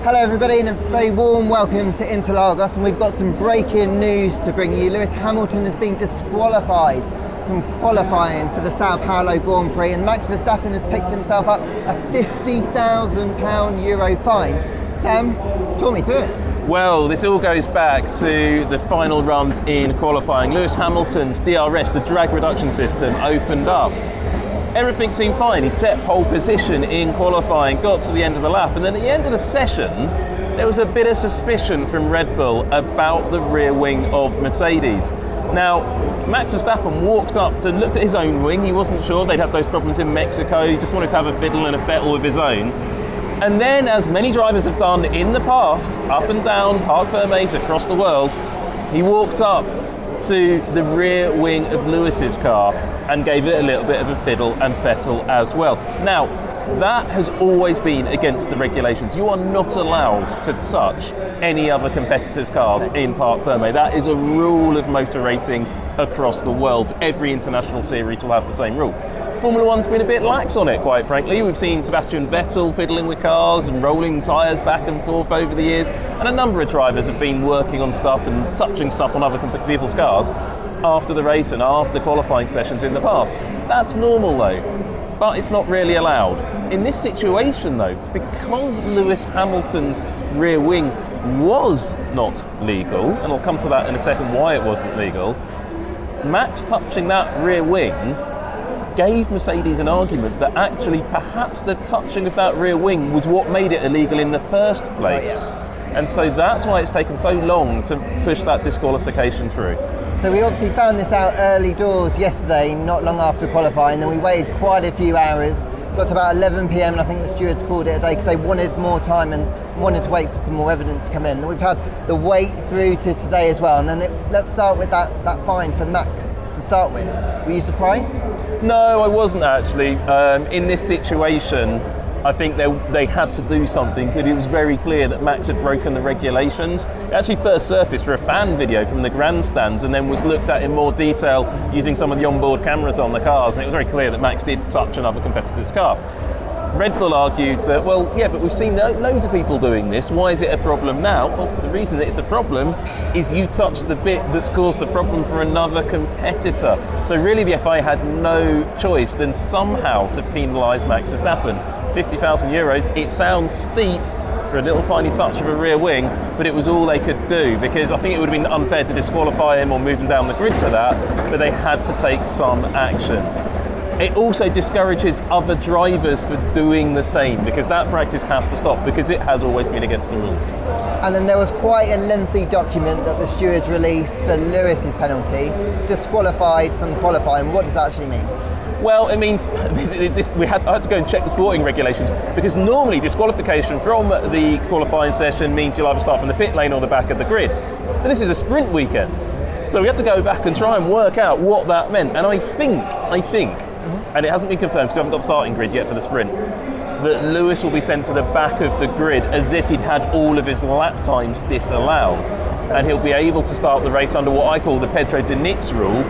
Hello everybody and a very warm welcome to Interlagos, and we've got some breaking news to bring you. Lewis Hamilton has been disqualified from qualifying for the Sao Paulo Grand Prix, and Max Verstappen has picked himself up a €50,000 fine. Sam, talk me through it. Well, this all goes back to the final runs in qualifying. Lewis Hamilton's DRS, the drag reduction system, opened up. Everything seemed fine. He set pole position in qualifying, got to the end of the lap, and then at the end of the session, there was a bit of suspicion from Red Bull about the rear wing of Mercedes. Now, Max Verstappen walked up to look at his own wing. He wasn't sure. They'd had those problems in Mexico. He just wanted to have a fiddle and a fettle of his own. And then, as many drivers have done in the past, up and down Parc Fermés across the world, he walked up to the rear wing of Lewis's car and gave it a little bit of a fiddle and fettle as well. Now, that has always been against the regulations. You are not allowed to touch any other competitors' cars in Parc Fermé. That is a rule of motor racing across the world. Every international series will have the same rule. Formula One's been a bit lax on it, quite frankly. We've seen Sebastian Vettel fiddling with cars and rolling tyres back and forth over the years, and a number of drivers have been working on stuff and touching stuff on other people's cars after the race and after qualifying sessions in the past. That's normal though, but it's not really allowed. In this situation though, because Lewis Hamilton's rear wing was not legal, and I'll come to that in a second why it wasn't legal, Max touching that rear wing gave Mercedes an argument that actually perhaps the touching of that rear wing was what made it illegal in the first place. And so that's why it's taken so long to push that disqualification through. So we obviously found this out early doors yesterday, not long after qualifying, then we waited quite a few hours, got to about 11 p.m. and I think the stewards called it a day because they wanted more time and wanted to wait for some more evidence to come in. And we've had the wait through to today as well, and then let's start with that fine for Max to start with. Were you surprised? No, I wasn't actually. In this situation, I think they had to do something, but it was very clear that Max had broken the regulations. It actually first surfaced for a fan video from the grandstands and then was looked at in more detail using some of the onboard cameras on the cars, and it was very clear that Max did touch another competitor's car. Red Bull argued that, well, yeah, but we've seen loads of people doing this. Why is it a problem now? Well, the reason that it's a problem is you touched the bit that's caused the problem for another competitor. So really the FIA had no choice than somehow to penalise Max Verstappen. €50,000, it sounds steep for a little tiny touch of a rear wing, but it was all they could do, because I think it would have been unfair to disqualify him or move him down the grid for that, but they had to take some action. It also discourages other drivers for doing the same, because that practice has to stop, because it has always been against the rules. And then there was quite a lengthy document that the stewards released for Lewis's penalty, disqualified from qualifying. What does that actually mean? Well, it means I had to go and check the sporting regulations, because normally disqualification from the qualifying session means you'll either start from the pit lane or the back of the grid. But this is a sprint weekend, so we had to go back and try and work out what that meant. And I think, and it hasn't been confirmed because we haven't got the starting grid yet for the sprint, that Lewis will be sent to the back of the grid as if he'd had all of his lap times disallowed. And he'll be able to start the race under what I call the Pedro Diniz rule,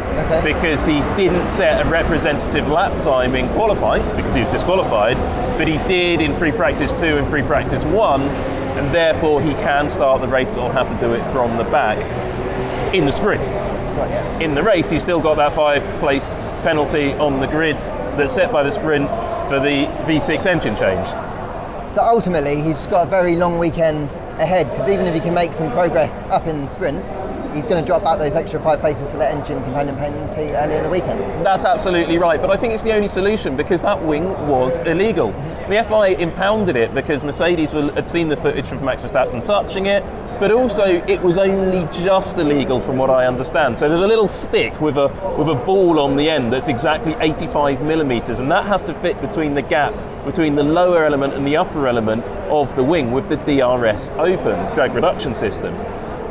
because he didn't set a representative lap time in qualifying because he was disqualified, but he did in free practice 2 and free practice 1, and therefore he can start the race, but he'll have to do it from the back in the sprint. In the race, he's still got that 5-place penalty on the grid that's set by the sprint for the V6 engine change. So ultimately, he's got a very long weekend ahead, because even if he can make some progress up in the sprint, he's going to drop back those extra 5 places for the engine companion penalty earlier in the weekend. That's absolutely right, but I think it's the only solution, because that wing was illegal. The FIA impounded it because Mercedes had seen the footage from Max Verstappen touching it, but also it was only just illegal from what I understand. So there's a little stick with a ball on the end that's exactly 85 millimeters, and that has to fit between the gap between the lower element and the upper element of the wing with the DRS open, drag reduction system.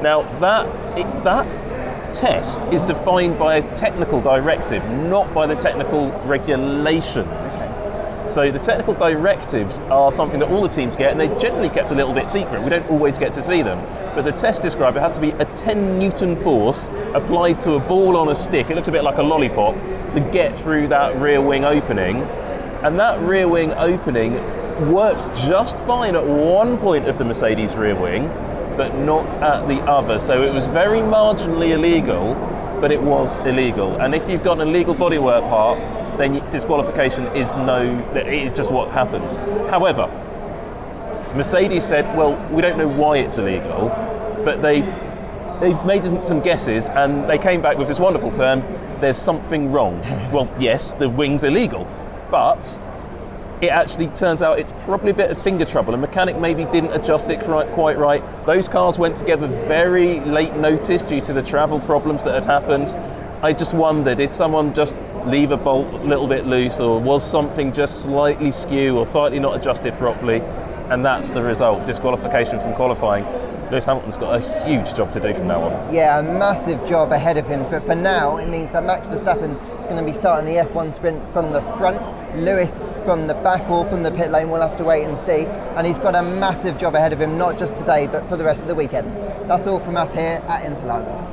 Now that test is defined by a technical directive, not by the technical regulations. So the technical directives are something that all the teams get, and they're generally kept a little bit secret. We don't always get to see them. But the test described, it has to be a 10 Newton force applied to a ball on a stick. It looks a bit like a lollipop to get through that rear wing opening. And that rear wing opening worked just fine at one point of the Mercedes rear wing, but not at the other. So it was very marginally illegal, but it was illegal. And if you've got an illegal bodywork part, then disqualification is it's just what happens. However, Mercedes said, well, we don't know why it's illegal, but they've made some guesses and they came back with this wonderful term, there's something wrong. Well, yes, the wing's illegal, but it actually turns out it's probably a bit of finger trouble. A mechanic maybe didn't adjust it quite right. Those cars went together very late notice due to the travel problems that had happened. I just wonder, did someone just leave a bolt a little bit loose, or was something just slightly skew or slightly not adjusted properly? And that's the result, disqualification from qualifying. Lewis Hamilton's got a huge job to do from now on. Yeah, a massive job ahead of him. But for now, it means that Max Verstappen is going to be starting the F1 sprint from the front. Lewis from the back or from the pit lane, we'll have to wait and see. And he's got a massive job ahead of him, not just today, but for the rest of the weekend. That's all from us here at Interlagos.